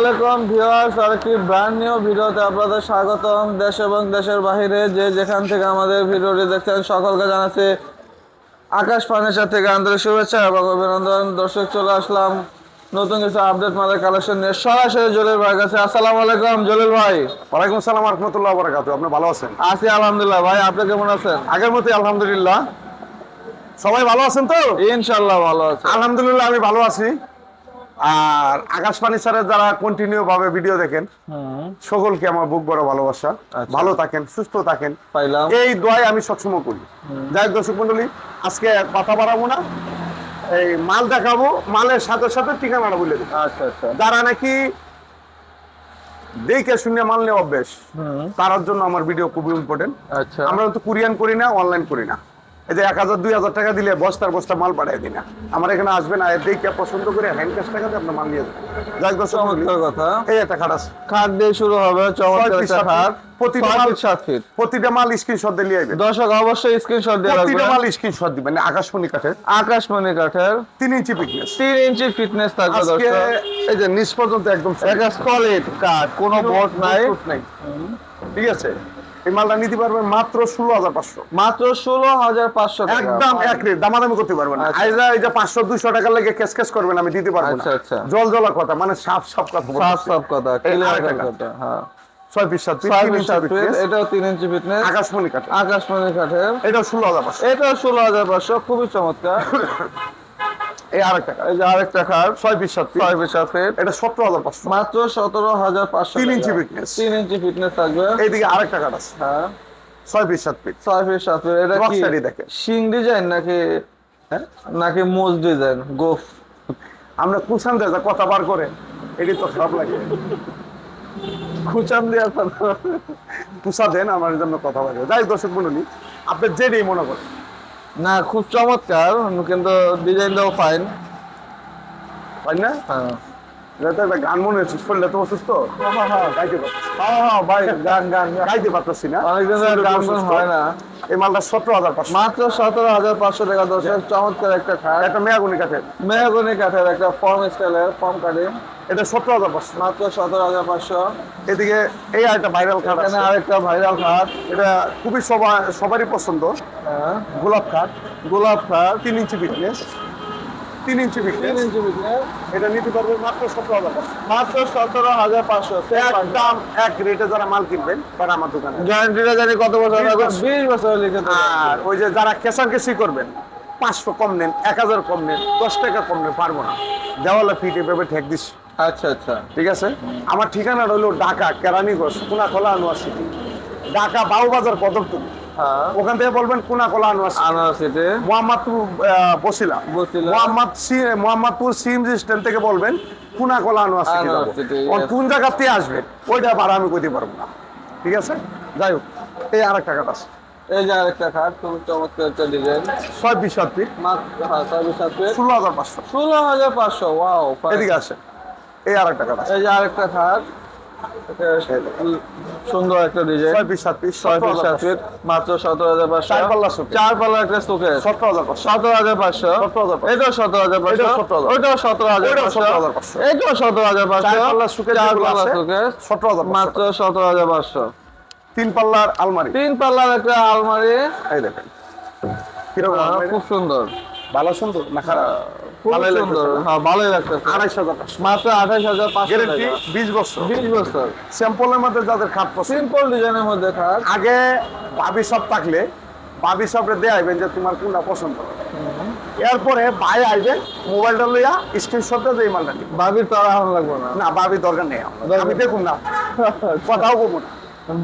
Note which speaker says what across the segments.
Speaker 1: আলাইকুম ভিউয়ার্স, আরেকটি brand new ভিডিওতে আপনাদের স্বাগতম। দেশ এবং দেশের বাইরে যে যেখান থেকে আমাদের ভিডিওটি দেখছেন সকলকে জানাচ্ছি আকাশ ফার্নিচার থেকে আন্তরিক শুভেচ্ছা এবং অভিনন্দন। দর্শক, চলে আসলাম নতুন কিছু আপডেট মালের কালেকশন নিয়ে সরাসরি জলিল ভাইয়ের কাছে। আসসালামু আলাইকুম জলিল ভাই।
Speaker 2: ওয়ালাইকুম আসসালাম ওয়া রাহমাতুল্লাহি ওয়া বারাকাতুহু। আপনি ভালো আছেন?
Speaker 1: আছি আলহামদুলিল্লাহ। ভাই আপনি কেমন আছেন?
Speaker 2: আগের মতোই আলহামদুলিল্লাহ। সবাই ভালো আছেন তো?
Speaker 1: ইনশাআল্লাহ ভালো আছি।
Speaker 2: আলহামদুলিল্লাহ আমি ভালো আছি। আর আকাশ ফার্নিচারের যারা কন্টিনিউ ভাবে ভিডিও দেখেন সকলকে আমার বুক বড় ভালোবাসা। ভালো থাকেন, সুস্থ থাকেন,
Speaker 1: পাইলাম
Speaker 2: এই দোয়াই আমি সবসময় করি। যাই দর্শক মন্ডলী, আজকে কথা বাড়াবো না, এই মাল দেখাবো, মালের সাথে সাথে ঠিকানাটা বলে দিই।
Speaker 1: আচ্ছা আচ্ছা।
Speaker 2: যারা নাকি দেখে শুনে মাল নেওয়া অভ্যেস, তার জন্য আমার ভিডিও খুবই ইম্পর্টেন্ট।
Speaker 1: আচ্ছা,
Speaker 2: আমরা তো কুরিয়ান করি না, অনলাইন করি না। এই যে 1000-2000 টাকা দিলে বস্তার বস্তা মাল পাঠিয়ে দিই না। আমার এখানে আসবেন, আর দেখে পছন্দ করে হ্যান্ড ক্যাশ টাকাতে আপনার মাল নিয়ে যাবেন। যাই দর্শক মণ্ডলী,
Speaker 1: চমৎকার কথা।
Speaker 2: এই একটা খাট আছে,
Speaker 1: খাট দিয়ে শুরু হবে। চমৎকার একটা খাট,
Speaker 2: প্রতিটা
Speaker 1: 6
Speaker 2: মাল
Speaker 1: ফিট 7 ফিট।
Speaker 2: প্রতিটা মাল স্ক্রিনশট দিয়ে নিয়ে আসবেন।
Speaker 1: দর্শক অবশ্যই স্ক্রিনশট দিয়ে
Speaker 2: প্রতিটা
Speaker 1: রাখবেন।
Speaker 2: মাল স্ক্রিনশট দিবেন। আকাশমণি কাঠের,
Speaker 1: আকাশমণি কাঠের
Speaker 2: 3 ইঞ্চি পিকনেস,
Speaker 1: 3 ইঞ্চি ফিটনেস থাকবে
Speaker 2: আজকে
Speaker 1: দর্শক।
Speaker 2: এই যে নিচ পর্যন্ত একদম
Speaker 1: একটা সলিড কাঠ, কোনো বোর্ড নাই।
Speaker 2: ঠিক আছে, এই মালটা নিতে পারবেন মাত্র 16,500।
Speaker 1: মাত্র 16,500 টাকা।
Speaker 2: একদম এক রেট, দামাদামি করতে পারবেন না।
Speaker 1: আচ্ছা।
Speaker 2: আইজা এই যে 500-200 টাকা লাগে কেস কেস করবেন, আমি দিতে পারবো না।
Speaker 1: আচ্ছা আচ্ছা।
Speaker 2: জল জলা কথা, মানে সাফ সাফ কথা বলতেছি।
Speaker 1: সাফ সাফ কথা, ক্লিয়ার
Speaker 2: আরেকটা কাঠ।
Speaker 1: কথা। হ্যাঁ,
Speaker 2: 6 পিস 7 পিস
Speaker 1: 6
Speaker 2: 3
Speaker 1: ফিট
Speaker 2: ইঞ্চি
Speaker 1: 7 ফিট,
Speaker 2: পিকনেস,
Speaker 1: এটাও 3 ইঞ্চি ফিটনেস।
Speaker 2: আকাশমণি কাঠের,
Speaker 1: আকাশমণি কাঠের,
Speaker 2: এটাও 16,500।
Speaker 1: এটাও 16,500, খুবই চমৎকার।
Speaker 2: এই আরেকটা কাঠ,
Speaker 1: এই যে আরেকটা খাট,
Speaker 2: 6 পিস 7 পিস,
Speaker 1: 6 ফিট 7 ফিট,
Speaker 2: এটা 17,500।
Speaker 1: মাত্র 17,500
Speaker 2: 3
Speaker 1: টাকা।
Speaker 2: ইঞ্চি ফিটনেস,
Speaker 1: 3 ইঞ্চি ফিটনেস থাকবে।
Speaker 2: এইদিকে আরেকটা কাঠ আছে,
Speaker 1: হ্যাঁ,
Speaker 2: 6 পিস 7 পিস,
Speaker 1: 6 ফিট 7 ফিট। এটা কি
Speaker 2: রকস্টারি দেখেন।
Speaker 1: শিং ডিজাইন নাকি নাকি মোজ ডিজাইন? গোফ।
Speaker 2: আমরা কুসান দেয় যা কথা বার করে, এটি তো খারাপ লাগে।
Speaker 1: খুচান দিয়া
Speaker 2: কুসা দেন, আমার জন্য কথা বলে। যাই দর্শক মণ্ডলী, আপনি যেটাই মনে করেন।
Speaker 1: না, খুব চমৎকার, কিন্তু ডিজাইনটাও ফাইন।
Speaker 2: তাই না?
Speaker 1: হ্যাঁ
Speaker 2: এটা তো একটা গান মনে হচ্ছে, শরীরটা তো অসুস্থ, গাইতে পারতেছি।
Speaker 1: হ্যাঁ ভাই, গান গান
Speaker 2: গাইতে পারতেছি না,
Speaker 1: অনেকদিন ধরে
Speaker 2: শরীরটা
Speaker 1: গান গান
Speaker 2: অসুস্থ।
Speaker 1: হয় না।
Speaker 2: এই মালটা 17,500।
Speaker 1: মাত্র 17,500 টাকা দর্শক। চমৎকার একটা খাট,
Speaker 2: একটা মেয়াগুনি কাঠের,
Speaker 1: মেহগনি কাঠের একটা ফর্ম স্টাইলের ফর্ম কাটিং,
Speaker 2: এটা 17,500।
Speaker 1: মাত্র 17,500।
Speaker 2: এদিকে এই আরেকটা ভাইরাল খাট
Speaker 1: এখানে
Speaker 2: আছে,
Speaker 1: আরেকটা ভাইরাল খাট,
Speaker 2: এটা খুবই সবারই পছন্দ,
Speaker 1: হ্যাঁ,
Speaker 2: গোলাপ খাট,
Speaker 1: গোলাপ খাট,
Speaker 2: 3 ইঞ্চি ফিটনেস, 3 ইঞ্চি
Speaker 1: 3
Speaker 2: ফিটনেস।
Speaker 1: ইঞ্চি ফিটনেস,
Speaker 2: এটা নিতে পারবেন মাত্র 17,500।
Speaker 1: মাত্র 17,500।
Speaker 2: একদম এক রেটে যারা মাল কিনবেন তারা আমার দোকানে।
Speaker 1: গ্যারান্টিটা জানি কত বছর
Speaker 2: 20
Speaker 1: থাকবে?
Speaker 2: বছর।
Speaker 1: 20 বছর লিখে দেবে।
Speaker 2: আর ওই যে যারা কেসারকেসি করবেন, 500 কম নেন, 1000 কম নেন, 10 টাকা কম নেন, পারবো না। দেওয়ালে ফিট এভাবে ঠেক দিস।
Speaker 1: আচ্ছা আচ্ছা।
Speaker 2: ঠিক আছে, আমার ঠিকানাটা হলো ঢাকা কেরানীগঞ্জ, কোনাকলা আনোয়ার সিটি, ঢাকা বাউবাজার কদমতলী।
Speaker 1: হ্যাঁ,
Speaker 2: ওখান থেকে বলবেন Konakola Anwar city,
Speaker 1: Anwar city,
Speaker 2: Mohammadpur Basila,
Speaker 1: Basila.
Speaker 2: Mohammadpur CMG stand থেকে বলবেন কোনাকলা আনোয়ার সিটি
Speaker 1: আনোয়ার
Speaker 2: যাবো।
Speaker 1: সিটি,
Speaker 2: ওর
Speaker 1: yes.
Speaker 2: কোন জায়গাতে আসবেন ওইটা ভাড়া আমি কইতে পারবো না। ঠিক আছে, যাই হোক, এই আরেকটা কাঠ আছে,
Speaker 1: এই যে আরেকটা খাট, খুব চমৎকার একটা ডিজাইন।
Speaker 2: 6 পিস 7 পিস,
Speaker 1: মাত্র 6 ফিট
Speaker 2: 16,500।
Speaker 1: 16,500। ওয়াও,
Speaker 2: এদিকে আসে, এই আরেকটা কাঠ আছে,
Speaker 1: এই যে আরেকটা খাট, এটা সুন্দর একটা design.
Speaker 2: 6 piece 7 piece,
Speaker 1: 6 feet 7 feet, মাত্র 17,500।
Speaker 2: চার পাল্লা শোকেস।
Speaker 1: 4 পাল্লা একটা শোকেস,
Speaker 2: 17,500।
Speaker 1: 17,500।
Speaker 2: 17,500।
Speaker 1: এটাও 17,500।
Speaker 2: এটাও 17,500।
Speaker 1: ওইটাও 17,500।
Speaker 2: 17,500।
Speaker 1: এটাও 17,500।
Speaker 2: চার পাল্লা শোকেস
Speaker 1: 4
Speaker 2: যেগুলো
Speaker 1: পাল্লা
Speaker 2: আছে,
Speaker 1: শোকেস,
Speaker 2: 17,500।
Speaker 1: মাত্র 17,500।
Speaker 2: 3 পাল্লার আলমারি,
Speaker 1: 3 পাল্লার একটা আলমারি,
Speaker 2: এই দেখেন কিরকম আলমারি,
Speaker 1: খুব সুন্দর,
Speaker 2: ভালো সুন্দর না খারাপ?
Speaker 1: খুব
Speaker 2: ভালোই
Speaker 1: সুন্দর।
Speaker 2: লাগতেছে না?
Speaker 1: হ্যাঁ, ভালোই লাগতেছে।
Speaker 2: 2,500
Speaker 1: মাত্র 28,500
Speaker 2: গ্যারেন্টি
Speaker 1: টাকা।
Speaker 2: 20 বছর।
Speaker 1: 20 বছর।
Speaker 2: স্যাম্পলের মধ্যে যাদের খাট পছন্দ,
Speaker 1: সিম্পল ডিজাইনের মধ্যে খাট।
Speaker 2: আগে ভাবি সব থাকলে ভাবি সবরে দিয়ে আইবেন যে তোমার কোনটা পছন্দ। এরপরে ভাই আইবেন মোবাইলটা লইয়া স্ক্রিনশটটা দিয়ে মালটা নিবেন।
Speaker 1: ভাবির তো আর আহ্বান লাগবে না।
Speaker 2: না ভাবি দরকার নেই আমার। আমি দেখুন না, কথাও বলবো না।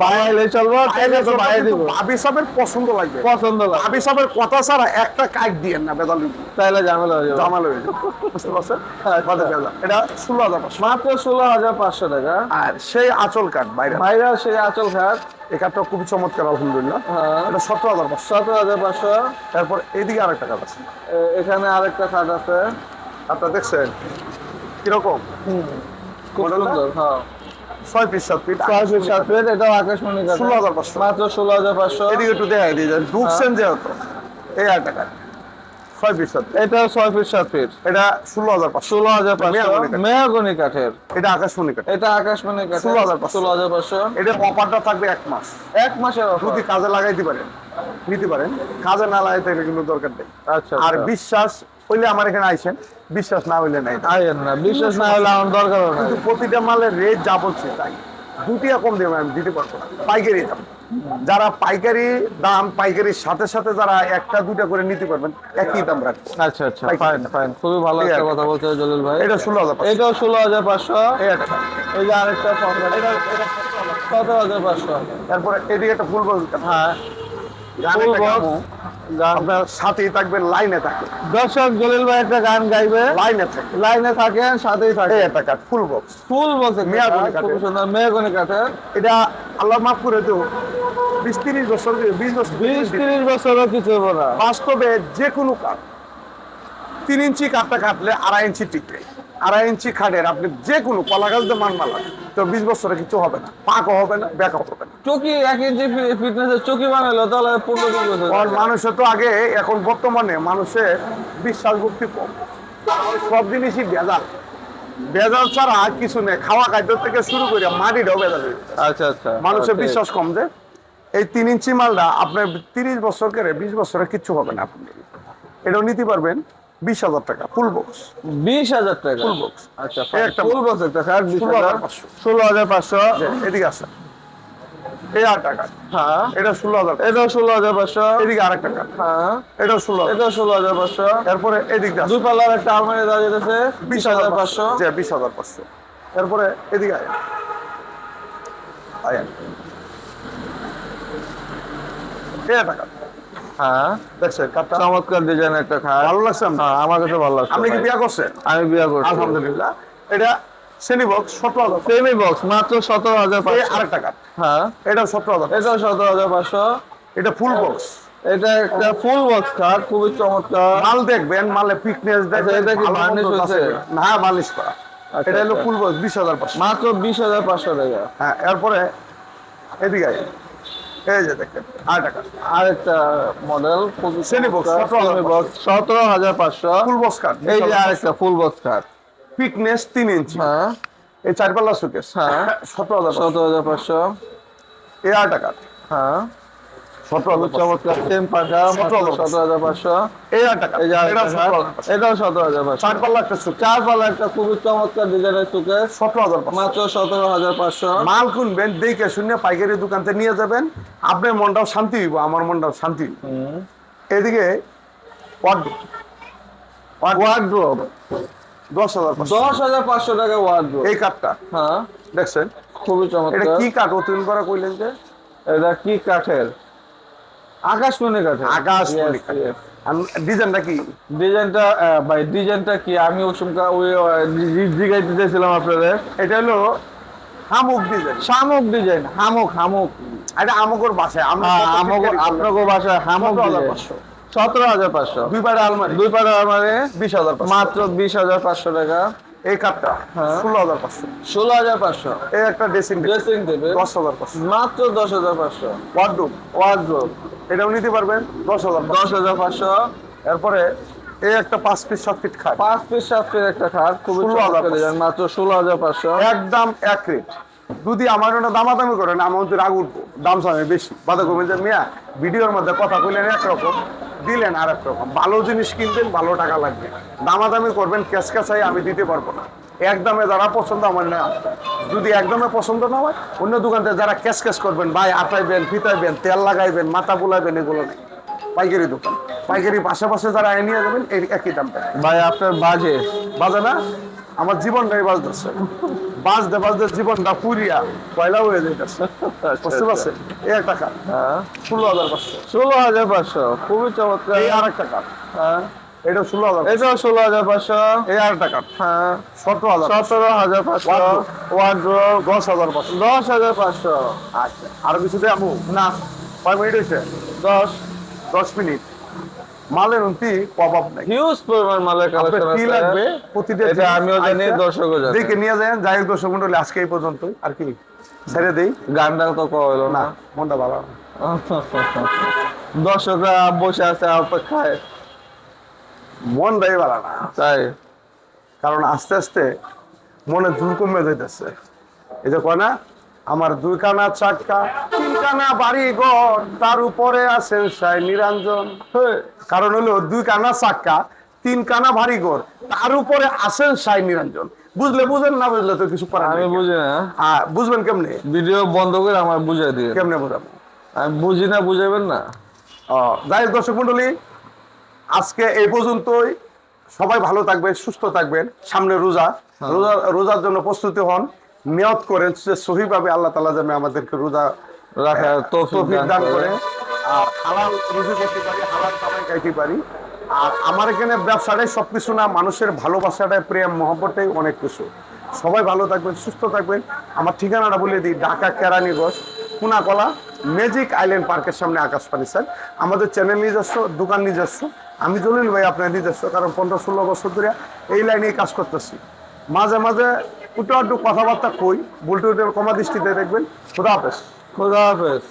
Speaker 1: বাইরে চলবো, তাইলে তো বাইরে দিব।
Speaker 2: ভাবি সবের পছন্দ লাগবে,
Speaker 1: পছন্দ লাগে,
Speaker 2: ভাবি সবের কথা ছাড়া একটা কাইট দিয়েন না, বেদাল
Speaker 1: তাইলে ঝামেলা হয়ে যাবে।
Speaker 2: জামাল হয়ে যাবে। বুঝতে পারছেন? কথা বেদাল। এটা 16,500।
Speaker 1: মাত্র 16,500 টাকা।
Speaker 2: আর সেই আঁচল কাঠ বাইরে,
Speaker 1: ভাইরা সেই আঁচল খাট,
Speaker 2: এই কাঠটা খুবই চমৎকার আলহামদুলিল্লাহ।
Speaker 1: হ্যাঁ,
Speaker 2: এটা 17,500।
Speaker 1: 17,500।
Speaker 2: তারপর এইদিকে আরেকটা কাঠ আছে,
Speaker 1: এখানে আরেকটা খাট আছে,
Speaker 2: আপনারা দেখছেন কিরকম?
Speaker 1: খুব
Speaker 2: মডেলটা?
Speaker 1: সুন্দর। হ্যাঁ,
Speaker 2: 6 পিস 7 ফিট,
Speaker 1: 6 ফিট 7 ফিট, এটাও আকাশমণি কাঠ।
Speaker 2: 16,500।
Speaker 1: মাত্র 16,500।
Speaker 2: এদিকে একটু দেখাই দিয়ে যান, ঢুকছেন যেহেতু। এই আরেকটা কাঠ 6 ফিট 7 ফিট।
Speaker 1: এটা 6 ফিট 7 ফিট।
Speaker 2: এটা 16,500।
Speaker 1: 16,500 মেহগনি কাঠের।
Speaker 2: এটা আকাশমণি কাঠ।
Speaker 1: এটা আকাশমণি কাঠের
Speaker 2: 16,500।
Speaker 1: 16,500।
Speaker 2: এটা অফারটা থাকবে 1 মাস।
Speaker 1: 1 মাসের অফার।
Speaker 2: যদি কাজে লাগাইতে পারেন নিতে পারেন, কাজে না লাগাইতে এটা কিন্তু দরকার নেই।
Speaker 1: আচ্ছা
Speaker 2: আর বিশ্বাস হইলে আমার এখানে আইসেন, বিশ্বাস না হইলে নাই।
Speaker 1: আইয়েন না, বিশ্বাস না হলে আমার দরকার নাই।
Speaker 2: কিন্তু প্রতিটা মালের রেট যা বলছে তাই, 2 টাকা কম দেবে আমি দিতে পারবো না। পাইকারি দাম, যারা পাইকারি দাম পাইকারির সাথে সাথে যারা একটা দুইটা করে নিতে পারবেন একই দাম রাখবো।
Speaker 1: আচ্ছা আচ্ছা, ফাইন ফাইন, খুবই ভালো একটা কথা বলছে জলিল ভাই।
Speaker 2: এটা 16,500।
Speaker 1: এটাও 16,500।
Speaker 2: এটা
Speaker 1: এই যে আরেকটা ফর্ম, এটা 17,500।
Speaker 2: তারপরে এদিকে একটা ফুল বক্স।
Speaker 1: হ্যাঁ,
Speaker 2: গান
Speaker 1: ফুল
Speaker 2: একটা
Speaker 1: বক্স
Speaker 2: গাবো।
Speaker 1: গান।
Speaker 2: আপনার সাথেই থাকবেন, লাইনে থাকবেন,
Speaker 1: দর্শক জলিল ভাই একটা গান গাইবে,
Speaker 2: লাইনে থাকবেন।
Speaker 1: লাইনে থাকেন, সাথেই
Speaker 2: এই
Speaker 1: থাকেন।
Speaker 2: একটা কাঠ full box.
Speaker 1: Full box,
Speaker 2: mahogany কাঠের।
Speaker 1: খুব সুন্দর মেহগনি কাঠের।
Speaker 2: এটা আল্লাহ মাফ করে তো 20-30 বছর 20 বছর
Speaker 1: 20-30 বছরও কিছু হবে না।
Speaker 2: বাস্তবে যে কোনো কাঠ 3 ইঞ্চি কাঠটা কাটলে 2.5 ইঞ্চি টিকবে। 2.5 ইঞ্চি খাটের আপনি যে কোনো কলা গাছ দিয়ে মান মালা তো 20 বছরে কিছু হবে না, পাকও হবে না, ব্যাকও হবে না।
Speaker 1: চকি 1 ইঞ্চি ফিটনেসের চকি বানালো তাহলে 15-20 বছর।
Speaker 2: আর মানুষের তো আগে, এখন বর্তমানে মানুষের বিশ্বাস ভক্তি কম, সব জিনিসই ভেজাল। ভেজাল ছাড়া আর কিছু নেই, খাওয়া খাদ্য থেকে শুরু করে মাটিটাও ভেজাল হয়ে গেছে।
Speaker 1: আচ্ছা আচ্ছা,
Speaker 2: মানুষের বিশ্বাস কম যে এই 3 ইঞ্চি মালটা আপনার 30 বছর করে 20 বছরে কিচ্ছু হবে না। আপনি এটাও নিতে পারবেন 20,000 টাকা ফুল বক্স।
Speaker 1: 20,000 টাকা
Speaker 2: ফুল বক্স।
Speaker 1: আচ্ছা,
Speaker 2: এই একটা
Speaker 1: ফুল বক্স একটা খাট
Speaker 2: 16,500।
Speaker 1: 16,500।
Speaker 2: এদিকে আছে এই 8 টাকা।
Speaker 1: হ্যাঁ,
Speaker 2: এটা 16,000।
Speaker 1: এটাও 16,500।
Speaker 2: এদিকে আরেক টাকা।
Speaker 1: হ্যাঁ,
Speaker 2: এটাও 16,000।
Speaker 1: এটাও 16,500।
Speaker 2: এরপরে এদিকে আছে
Speaker 1: দুই পাল্লার একটা আলমারি দেওয়া যেতেছে 20,500।
Speaker 2: 20,500। এরপরে এদিকে আয় আয় এই টাকা।
Speaker 1: হ্যাঁ,
Speaker 2: দেখছেন কাঠটা
Speaker 1: চমৎকার ডিজাইন একটা খাট।
Speaker 2: ভালো লাগছে আপনার?
Speaker 1: হ্যাঁ, আমার কাছে ভালো লাগছে।
Speaker 2: আপনি কি
Speaker 1: ভাই।
Speaker 2: বিয়া করছেন?
Speaker 1: আমি বিয়ে করছি।
Speaker 2: আলহামদুলিল্লাহ। এটা সেমি বক্স 17,000।
Speaker 1: সেমি বক্স মাত্র 17,500।
Speaker 2: আরেক টাকা।
Speaker 1: হ্যাঁ,
Speaker 2: এটা 17,000।
Speaker 1: এটাও 17,500।
Speaker 2: এটা ফুল বক্স।
Speaker 1: এটা একটা ফুল বক্স খাট, খুবই চমৎকার।
Speaker 2: মাল দেখবেন, মালে ফিটনেস দেখবেন।
Speaker 1: এটা কি
Speaker 2: ভালো
Speaker 1: বার্নিশ
Speaker 2: মন্দ
Speaker 1: হয়েছে?
Speaker 2: আছে কিনা। না, বার্নিশ করা।
Speaker 1: আচ্ছা,
Speaker 2: এটা হলো
Speaker 1: আচ্ছা।
Speaker 2: Full box 20,500।
Speaker 1: মাত্র 20,500 টাকা।
Speaker 2: হ্যাঁ, এরপরে এদিকে আয়। এই যে দেখেন 8 টাকা।
Speaker 1: আরেকটা model
Speaker 2: Semi box, 17,500
Speaker 1: 17,500।
Speaker 2: Full box কাঠ।
Speaker 1: এই যে আরেকটা ফুল বক্স খাট।
Speaker 2: ফিটনেস 3 ইঞ্চি।
Speaker 1: হ্যাঁ,
Speaker 2: এই 4 পাল্লা সুকেস।
Speaker 1: হ্যাঁ।
Speaker 2: 17,000।
Speaker 1: 17,500।
Speaker 2: এই 8 টাকা।
Speaker 1: হ্যাঁ,
Speaker 2: 17,000।
Speaker 1: চমৎকার সেম পাখা, মাত্র 17,500।
Speaker 2: এই 8 টাকা।
Speaker 1: এই যে
Speaker 2: এটা
Speaker 1: আরেকটা খাট,
Speaker 2: 17,500।
Speaker 1: এটাও 17,500।
Speaker 2: 4 পাল্লা একটা সুকেস।
Speaker 1: চার পাল্লা একটা খুবই চমৎকার ডিজাইনের সুকেস,
Speaker 2: 17,500।
Speaker 1: মাত্র 17,500।
Speaker 2: মাল কিনবেন দেখে শুনে পাইকারি দোকানতে নিয়ে যাবেন, আপনার মনটাও শান্তি হইব, আমার মনটাও শান্তি হইব। এদিকে
Speaker 1: ওয়ার্ড্রোব
Speaker 2: 10,500।
Speaker 1: 10,500 টাকা ওয়ার্ড্রোব।
Speaker 2: এই কাঠটা
Speaker 1: হ্যাঁ,
Speaker 2: দেখছেন?
Speaker 1: খুবই
Speaker 2: এটা
Speaker 1: চমৎকার।
Speaker 2: কি কাঠ অতুল করা কইলেন যে?
Speaker 1: এটা কি কাঠের? আকাশমণি কাঠের।
Speaker 2: আকাশমণি কাঠ। ডিজাইনটা কি?
Speaker 1: ডিজাইনটা ভাই, ডিজাইনটা কি আমি ওই সময় ওই জিগাইতে চাইছিলাম আপনাদের।
Speaker 2: এটা হলো হামুক ডিজাইন।
Speaker 1: শামুক ডিজাইন, হামুক হামুক।
Speaker 2: এটা আমগর বাসায় আমরা
Speaker 1: আপনাকে বাসায় হামুক ডিজাইন। 17,500।
Speaker 2: দুই পাড়ে আলমারি
Speaker 1: দুই পাড়া আমারে
Speaker 2: 20,000।
Speaker 1: মাত্র 20,500 টাকা।
Speaker 2: এই কাঠটা
Speaker 1: হ্যাঁ।
Speaker 2: 16,500।
Speaker 1: 16,500।
Speaker 2: এই একটা ড্রেসিং
Speaker 1: ড্রেসিং টেবিল
Speaker 2: 10,500।
Speaker 1: মাত্র 10,500।
Speaker 2: ওয়ার্ডরোব
Speaker 1: ওয়ার্ড্রোব
Speaker 2: এটাও নিতে পারবেন 10,000।
Speaker 1: 10,500।
Speaker 2: এরপরে এই একটা 5 পিস 7 ফিট খাট
Speaker 1: 5 পিস 7 পিস একটা খাট, খুবই
Speaker 2: 16,500
Speaker 1: চমৎকার ডিজাইন, মাত্র 16,500।
Speaker 2: একদম এক রেট। যদি আমার ওটা দামাদামি করেন আমার মধ্যে রাগ উঠবো, দাম সামনে বেশি বাধা করবেন যে মিয়া ভিডিওর মধ্যে কথা কইলেন একরকম দিলেন আর এক রকম। ভালো জিনিস কিনবেন, ভালো টাকা লাগবে, দামাদামি করবেন ক্যাশ ক্যাশাই আমি দিতে পারবো না। একদমে যারা পছন্দ আমার না, যদি একদমে পছন্দ না হয় অন্য দোকান থেকে যারা ক্যাশ ক্যাশ করবেন, ভাই আটাইবেন ফিতাইবেন তেল লাগাইবেন মাথা বুলাইবেন, এগুলো নেই। পাইকারি দোকান, পাইকারি পাশাপাশি যারা নিয়ে যাবেন এই একই দাম পাবেন।
Speaker 1: ভাই আপনার বাজে
Speaker 2: বাজে না? আমার জীবনটাই বাজতেছে, বাজতে বাজতে জীবনটা পুরিয়া পয়লা হয়ে যাইতেছে, বুঝতে পারছেন? এই এক টাকা
Speaker 1: হ্যাঁ,
Speaker 2: 16,500।
Speaker 1: 16,500, খুবই চমৎকার।
Speaker 2: এই আর এক টাকা
Speaker 1: হ্যাঁ,
Speaker 2: এটা 16,000।
Speaker 1: এটাও 16,500।
Speaker 2: এই আর টাকা
Speaker 1: হ্যাঁ,
Speaker 2: 17,000।
Speaker 1: 17,500। ওয়ার্ড্রোব
Speaker 2: 10,500।
Speaker 1: 10,500।
Speaker 2: আচ্ছা, আরো কিছু দেয় আমু?
Speaker 1: না,
Speaker 2: কয় মিনিট হয়েছে? 10 মিনিট। মালের উন্তি অভাব নাই।
Speaker 1: হিউজ পরিমাণ মালের
Speaker 2: আপনার
Speaker 1: কালেকশন
Speaker 2: কি
Speaker 1: আছে।
Speaker 2: লাগবে প্রতিটা
Speaker 1: এটা আমিও জানি, দর্শকও জানে।
Speaker 2: দেখে নিয়ে যায়। যাই হোক দর্শক মন্ডলী, আজকে এই পর্যন্তই। আর কি ছেড়ে দেই?
Speaker 1: গানটা তো কইলো
Speaker 2: না,
Speaker 1: না।
Speaker 2: মনটা ভালো না।
Speaker 1: দর্শকরা বসে আছে অপেক্ষায়।
Speaker 2: মনটাই ভালো না,
Speaker 1: তাই
Speaker 2: কারণ আস্তে আস্তে মনে জোর কমে যাইতেছে। এই যে কয় না, আমার 2 কানা চাক্কা 3 কানা বাড়ি ঘর, তার উপরে আছেন সাই নিরঞ্জন। কারণ হলো 2 কানা চাক্কা 3 কানা বাড়ি ঘর, তার উপরে আছেন সাই নিরঞ্জন। বুঝলে বুঝেন, না বুঝলে তো কিছু করার
Speaker 1: আমি
Speaker 2: নেই।
Speaker 1: বুঝি না,
Speaker 2: বুঝবেন কেমনে?
Speaker 1: ভিডিও বন্ধ করে আমার বুঝাই দিয়ে।
Speaker 2: কেমনে বোঝাবো?
Speaker 1: আমি বুঝি না, বুঝাবেন না।
Speaker 2: যাই হোক দর্শক মন্ডলী, আজকে এই পর্যন্তই। সবাই ভালো থাকবেন, সুস্থ থাকবেন। সামনে রোজা, রোজার জন্য প্রস্তুতি হন, নিয়ত করেন যে সহিভাবে আল্লাহ তাআলা যেন আমাদেরকে রোজা
Speaker 1: রাখার তৌফিক
Speaker 2: দান করে, আর হালাল রুজি করতে পারি, হালাল কামাই খাইতে পারি। আর আমার এখানে ব্যবসাটাই সবকিছু না, মানুষের ভালোবাসাটাই, প্রেম মহব্বতটাই অনেক কিছু। সবাই ভালো থাকবেন, সুস্থ থাকবেন। আমার ঠিকানাটা বলে দিই, ঢাকা কেরানীগঞ্জ, কুনাকলা, ম্যাজিক আইল্যান্ড পার্কের সামনে আকাশ ফার্নিচার। আমাদের চ্যানেল নিজস্ব, দোকান নিজস্ব। আমি জলিল ভাই আপনার নিজস্ব, কারণ 15-16 বছর ধরে এই লাইনেই কাজ করতেছি। মাঝে মাঝে একটু কথাবার্তা কই, ভুল টুল কমা দৃষ্টিতে দেখবেন। খুদা হাফেজ।
Speaker 1: খোদা হাফেজ।